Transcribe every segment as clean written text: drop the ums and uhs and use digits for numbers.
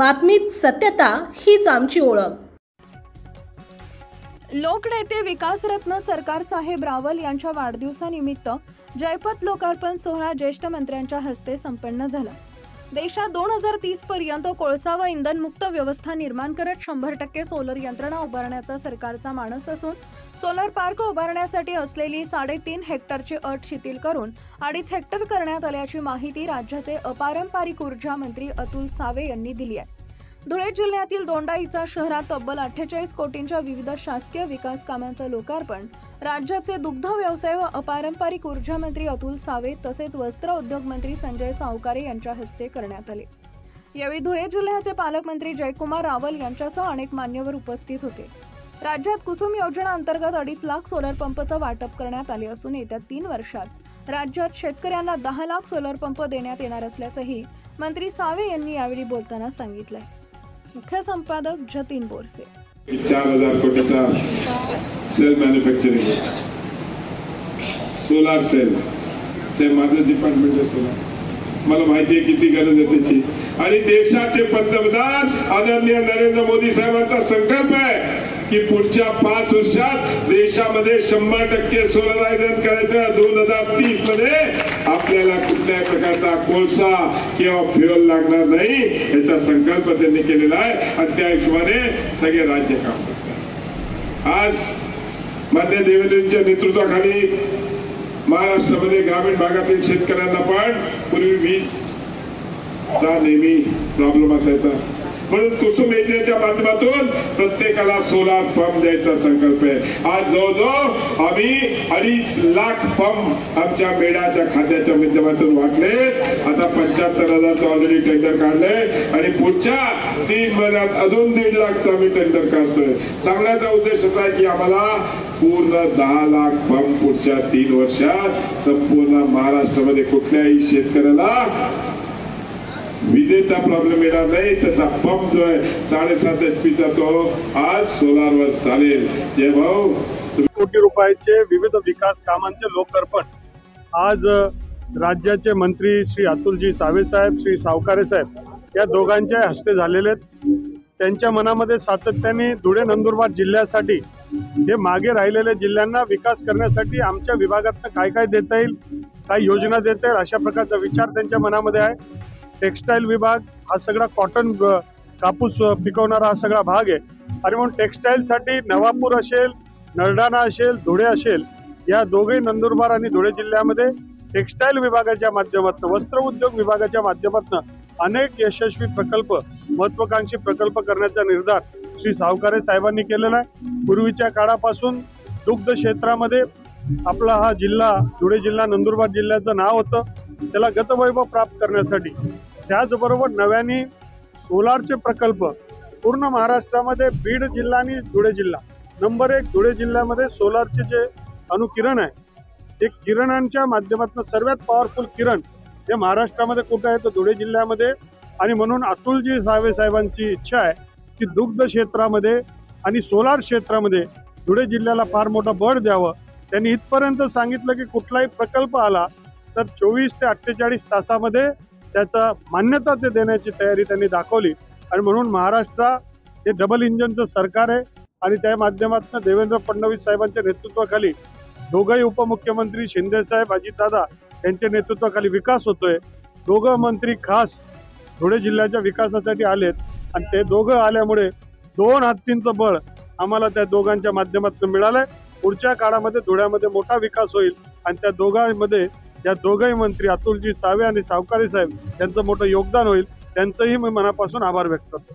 बातमीत सत्यता हीच आमची ओळख। लोकनेते विकासरत्न सरकार साहेब रावल यांच्या वाढदिवसानिमित्त जयपथ लोकार्पण सोहळा ज्येष्ठ मंत्र्यांच्या हस्ते संपन्न झाला। देशात 2030 पर्यंत कोळसा व इंधन मुक्त व्यवस्था निर्माण करत 100% सोलर यंत्रणा उभारण्याचा सरकारचा मानस असून सोलर पार्क उभारण्यासाठी असलेली 3.5 हेक्टरची अट शिथिल करून 2.5 हेक्टर करण्यात आल्याची माहिती राज्याचे अपारंपरिक ऊर्जा मंत्री अतुल सावे यांनी दिली आहे। धुळे जिल्ह्यातील दोंडाईचा शहरात तब्बल 48 कोटींच्या विविध शासकीय विकास कामांचं लोकार्पण राज्याचे दुग्ध व्यवसाय व अपारंपरिक ऊर्जा मंत्री अतुल सावे तसेच वस्त्र उद्योग मंत्री संजय सावकारे यांच्या हस्ते करण्यात आले। यावेळी धुळे जिल्ह्याचे पालकमंत्री जयकुमार रावल यांच्यासह अनेक मान्यवर उपस्थित होते। राज्यात कुसुम योजना अंतर्गत 2.5 लाख सोलर पंपचं वाटप करण्यात आले असून येत्या 3 वर्षात राज्यात शेतकऱ्यांना 10 लाख सोलर पंप देण्यात येणार असल्याचंही मंत्री सावे यांनी यावेळी बोलताना सांगितलंय। मुख्य संपादक जतीन बोरसे। 4000 कोटीचा सेल मॅन्युफॅक्चरिंग सोलार सेल माझं डिपार्टमेंट आहे सोलार, मला माहिती आहे किती गरज आहे त्याची। आणि देशाचे पंतप्रधान आदरणीय नरेंद्र मोदी साहेबांचा संकल्प आहे की पुढच्या 5 वर्षात देशामध्ये 100% सोलरायझेशन करायचं। 2030 मध्ये आपल्याला कुठल्याही प्रकारचा कोळसा किंवा फ्युएल लागणार नाही याचा संकल्प त्यांनी केलेला आहे आणि त्या हिशोबाने सगळे राज्य काम करतात। आज माननीय देवेंद्रजींच्या नेतृत्वाखाली महाराष्ट्रामध्ये ग्रामीण भागातील शेतकऱ्यांना पण पूर्वी वीजचा नेहमी प्रॉब्लेम असायचा, म्हणून कुसुम योजनेच्या माध्यमातून प्रत्येकाला सोलार पंप द्यायचा संकल्प आहे। आज जवळजवळ आम्ही 2.5 लाख पंप आमच्या मेढाच्या खात्याच्या माध्यमातून वाटले। आता 75,000 ऑलरेडी टेंडर काढले आणि पुढच्या 3 महिन्यात अजून 1.5 लाखचा आम्ही टेंडर काढतोय। सांगण्याचा उद्देश असा आहे की आम्हाला पूर्ण 10 लाख पंप पुढच्या 3 वर्षात संपूर्ण महाराष्ट्रामध्ये कुठल्याही शेतकऱ्याला विजेचा प्रॉब्लेम येणार नाही। त्याचा पंप जो आहे 7.5 HP चा तो आज सोलारवर चालेल। जय भाऊ। कोटी रुपयाचे विविध विकास कामांचे लोकार्पण आज राज्याचे मंत्री श्री अतुलजी सावे साहेब, श्री सावकारे साहेब या दोघांच्या हस्ते झालेले आहेत। त्यांच्या मनामध्ये सातत्याने धुळे नंदुरबार जिल्ह्यासाठी हे मागे राहिलेल्या जिल्ह्यांना विकास करण्यासाठी आमच्या विभागातून काय काय देता येईल, काय योजना देता येईल अशा प्रकारचा विचार त्यांच्या मनामध्ये आहे। टेक्सटाईल विभाग हा सगळा कॉटन कापूस पिकवणारा हा सगळा भाग आहे आणि म्हणून टेक्सटाईलसाठी नवापूर असेल, नरडाणा असेल, धुळे असेल या दोघे नंदुरबार आणि धुळे जिल्ह्यामध्ये टेक्सटाईल विभागाच्या माध्यमातून, वस्त्र उद्योग विभागाच्या माध्यमातून अनेक यशस्वी प्रकल्प, महत्वाकांक्षी प्रकल्प करण्याचा निर्धार श्री सावकारे साहेबांनी केलेला आहे। पूर्वीच्या काळापासून दुग्ध क्षेत्रामध्ये आपला हा जिल्हा धुळे जिल्हा नंदुरबार जिल्ह्याचं नाव होतं, त्याला गतवैभव प्राप्त करण्यासाठी त्याचबरोबर नव्याने सोलारचे प्रकल्प पूर्ण महाराष्ट्रामध्ये बीड जिल्हा आणि धुळे जिल्हा नंबर 1 धुळे जिल्ह्यामध्ये सोलारचे जे अणुकिरण आहे ते किरणांच्या माध्यमातून सर्वात पॉवरफुल किरण हे महाराष्ट्रामध्ये कुठे आहे तर धुळे जिल्ह्यामध्ये। आणि म्हणून अतुलजी सावे साहेबांची इच्छा आहे की दुग्ध क्षेत्रामध्ये आणि सोलार क्षेत्रामध्ये धुळे जिल्ह्याला फार मोठा बळ द्यावं। त्यांनी इथपर्यंत सांगितलं की कुठलाही प्रकल्प आला तर 24 ते 48 तासामध्ये त्याचा मान्यता ते देण्याची तयारी त्यांनी दाखवली। आणि म्हणून महाराष्ट्र हे डबल इंजिनचं सरकार आहे आणि त्या माध्यमातून देवेंद्र फडणवीस साहेबांच्या नेतृत्वाखाली दोघंही उपमुख्यमंत्री शिंदे साहेब, अजितदादा यांच्या नेतृत्वाखाली विकास होतोय। दोघं मंत्री खास धुळे जिल्ह्याच्या विकासासाठी आलेत आणि ते दोघं आल्यामुळे 2 हत्तींचं बळ आम्हाला त्या दोघांच्या माध्यमातून मिळालंय। पुढच्या काळामध्ये धुळ्यामध्ये मोठा विकास होईल आणि त्या दोघांमध्ये या दोघंही मंत्री अतुलजी सावे आणि सावकारे साहेब यांचं मोठं योगदान होईल। त्यांचंही मी मनापासून आभार व्यक्त करतो।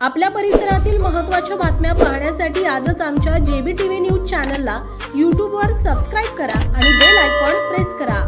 आपल्या परिसरातील महत्त्वाच्या बातम्या पाहण्यासाठी आजच आमच्या JBTV न्यूज चॅनलला YouTube वर सबस्क्राईब करा आणि बेल आयकॉन प्रेस करा।